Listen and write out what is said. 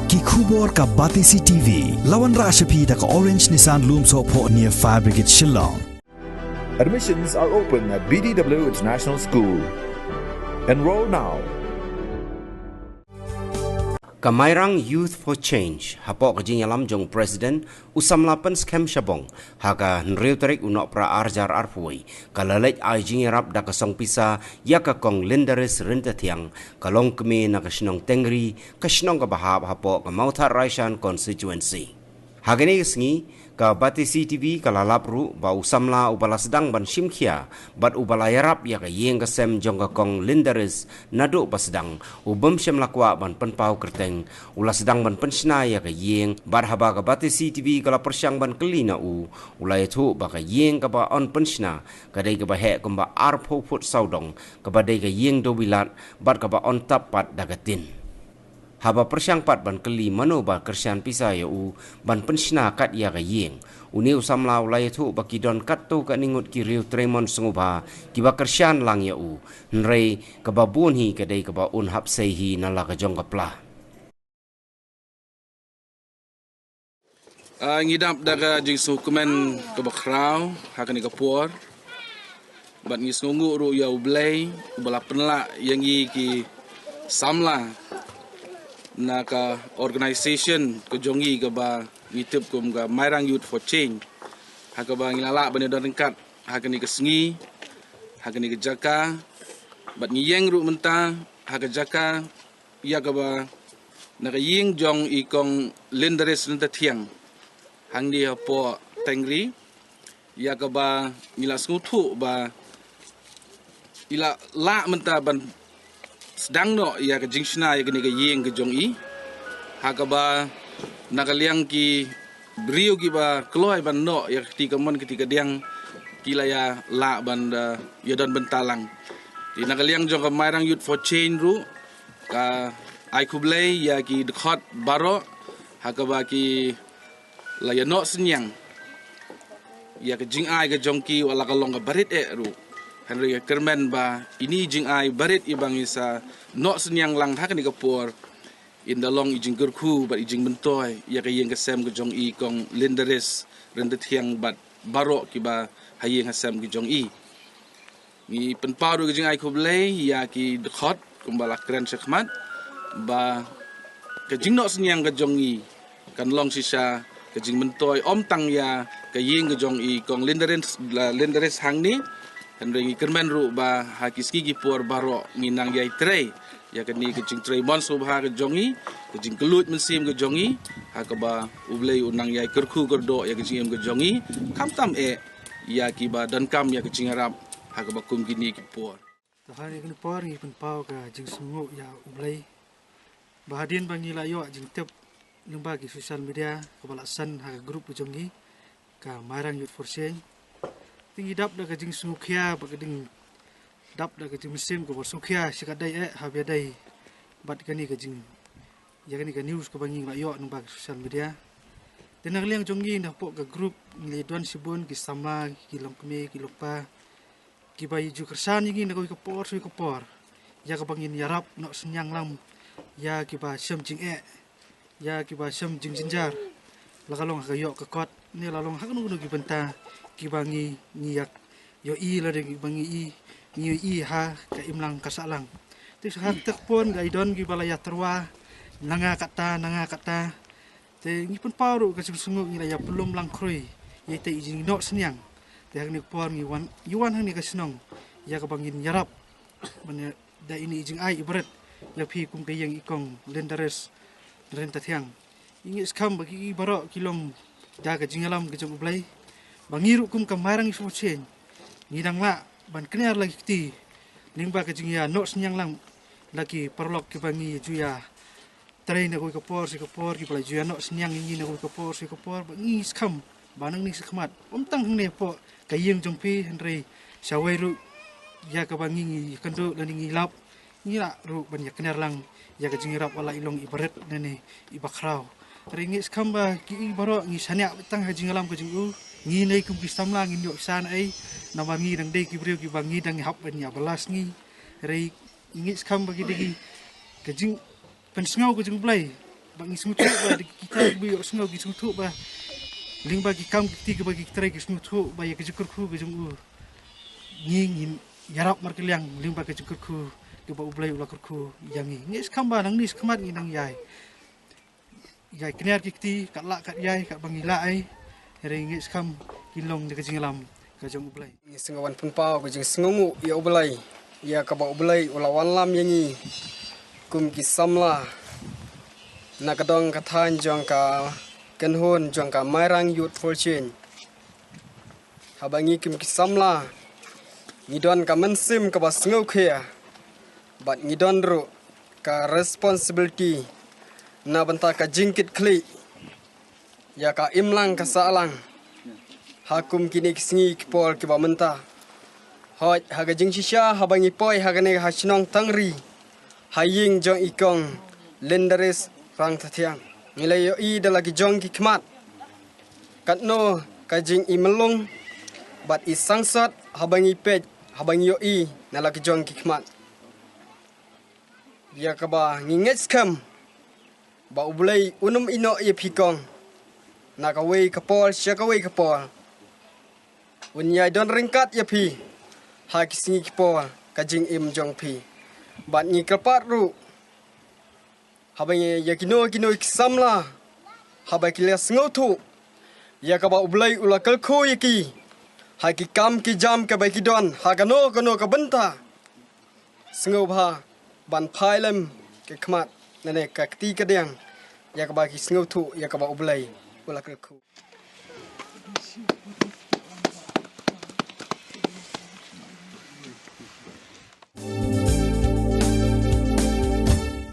Ki khubor ka Batisi TV. Lawan Rashapi da ka Orange Nissan Lumso po near Fire Brigade Shillong. Admissions are open at BDW International School. Enroll now. Kamairang Youth for Change hapok kajing yalam jong President usamlapan skem syabong haka nriu tarik unok pra arjar arpuai kalalait ai jing yarap da kasong pisa ya ka kong lendaris renta tiang kalong kemi na kasinong tengri kasinong kabahap hapok ka Mauthar Raishan constituency hagani sengi ka Batisi TV kalalap ru ba usamla ubala sedang ban simkhia bat ubala yarap ya ka yeng kasem jong ka kong lendaris nadu pasedang ubem syam lakwa ban penpau kerteng ula sedang ban pensna ya ka yeng bar haba ka Batisi TV kala persyang ban kelina ulai thu ba ka yeng ka ba on pensna kadai ka ba he kamba arpho phut saudong ka ba dai ka yeng do wilat bat ka ba on tap pat dagatin haba persyang pat ban keli mano ba kersian pisa ya ban pensna kat ya ka yeng uni usamla ulai thu ba kidon kat tu ka ningut ki riu tremon senguba ki ba kersian lang ya nrei ka ba bun hi ka dai ka ba un hap sei hi nala ka jong ka pla ngidap daga jing sukumen ke bakrau hakani ka puar bat ngis ngungu ru ya ublei ubala penla yang ki samla na ka organisation ke jongi ke ba ngitip kum ga Mairang Youth for Change haka ba ngilala bane don ringkat hakani ke sengi hakani ke jaka bat ngiyeng ru menta haka jaka ya ka ba na ka ying jong ikong lendares nenta tiang hang dia po tengri ya ka ba ngila skutu ba ila la menta ban sedang no ya ke jingsna ya kini ke yeng ke jong i hakaba nakaliang ki brio ki ba kloi ban no ya ketika diang kila ya la ban ya dan bentalang di nakaliang jong ke Mairang Youth for Change ru ka ai kublei ya ki dekhot baro hakaba ki la ya no senyang ya ke jing ai ke jong ki wala kalong ka barit ru Henry Kermen ba ini jing ai barit ibang isa no senyang lang hakani kapur in dalong ijing gerku ba ijing bentoy ya kayeng kesem ke jong i kong lendares rendet hiang bat barok ki ba hayeng hasem ke jong i ni penparu ke jing ai kublei ya ki dekhot kumbala kren sekhmat ba ke jing no senyang ke jong i kan long sisa ke jing bentoy om tang ya kayeng ke jong i kong lendares hang ni Henry Kermen ru ba hakis gigi por baro minang yai trei ya kini kecing trei mon so ba ke jongi kecing kelut mensim ke jongi hakaba ublei unang yai kerku kerdo ya kecing ke jongi kam tam ya ki ba dan kam ya kecing harap hakaba kum gini ki por hari kini por ni pen pau ka jing sungu ya ublei bahadin bangila yo jing tep numba ki social media kebalasan ha grup jongi ka Mairang Youth for Change tinggi dap dah kajing sukia bagading dap dah kajing mesim ko sukia sikadai habiadai bat kani kajing ya kani ka news ko banging layo nang bag social media tenang liang jongi na po ka group ni Duan Sibun ki sama ki longkme ki lupa ki bayi ju kersan ngi na ko ka por ya ka bangin yarap no senyang lam ya ki ba sem jing ya ki ba sem jing jinjar lakalong ka yo ka kot ni lalong hakunu ki benta kibangi niyak yo i la de kibangi i ha ka imlang kasalang ti sa tak pon ga idon gi balaya terwa nanga kata te ngi pun paru ka sungu ngi ya belum lang kroi ye te ijing no senyang te hang ni pon ngi yuan hang ni ka senong ya ka bangin yarap mana da ini ijing ai ibret ya pi kum ke yang ikong lendares renta tiang ingi skam bagi baro kilong da ka jingalam ke jong blai bangiru kum ka Mairang Youth for Change ngidang la ban kenyar lagi kti ningba ka jingya no senyang lang lagi perlok ke bangi juya train ko ka por ki pala juya no senyang ngi na ko ka por bangi skam banang ni skmat omtang ne po kayeng jongpi Henry Saweru ya ka bangi ngi kendo lan ngi lap ngira ru ban ya kenyar lang ya ka jingirap wala ilong ibaret nene ibakrau ringi skam ba ki baro ngi sanya tang ha jingalam ka jingu ngi nei kum kistam lang ngi san ai nama ngi dang dei ki brio ki bangi dang hap ben ya belas ngi rei ngi skam bagi degi kejing pensngau kejing blai bang ismutu ba kita bi osngo gismutu ba ling bagi kam kiti bagi trai gismutu ba ya kejukurku gejung nging yarap markeliang ling bagi kejukurku ke ba ublai ulakurku yang ngis kamba nang nis kemat nang yai kenyar kiti kat lak kat yai kat bangila ai ring ngis kam kilong de kejinglam kejung ublai sengawan pun pau kejing sengungu ya ublai ya ka ba ublai ulawan lam yangi kum ki samla nakadong kathan jong ka kenhun jong ka Mairang Youth for Change habangi kum ki samla ngidon ka mensim ka ba sengau khia bat ngidon ro ka responsibility na banta ka jingkit kli ya ka imlang ka salang hakum kini kisingi kipol ki ba menta hoj haga jing shisha habangi poi haga ne hasnong tangri haying jong ikong lendaris rang tathiang nilai yo I dalagi jong ki khmat katno kajing imelung bat isangsat habangi pej habangi yo I nalagi jong ki khmat ya kaba nginget skam ba ublai unum ino ye phikong nakawei kapol syakawei kapol unyai don ringkat ye phi ha kisingi kapol kajing im jong phi bat ni kapat ru habangi yakino kino kisamla habai kilas ngotu ya kaba ublai ulakal kho yaki ha ki kam ki jam ka bai ki don ha kano ka benta sngo bha ban phailem ke khmat nane ka ti ka deng ya kaba ki sngo thu ya kaba ublai ulakal kho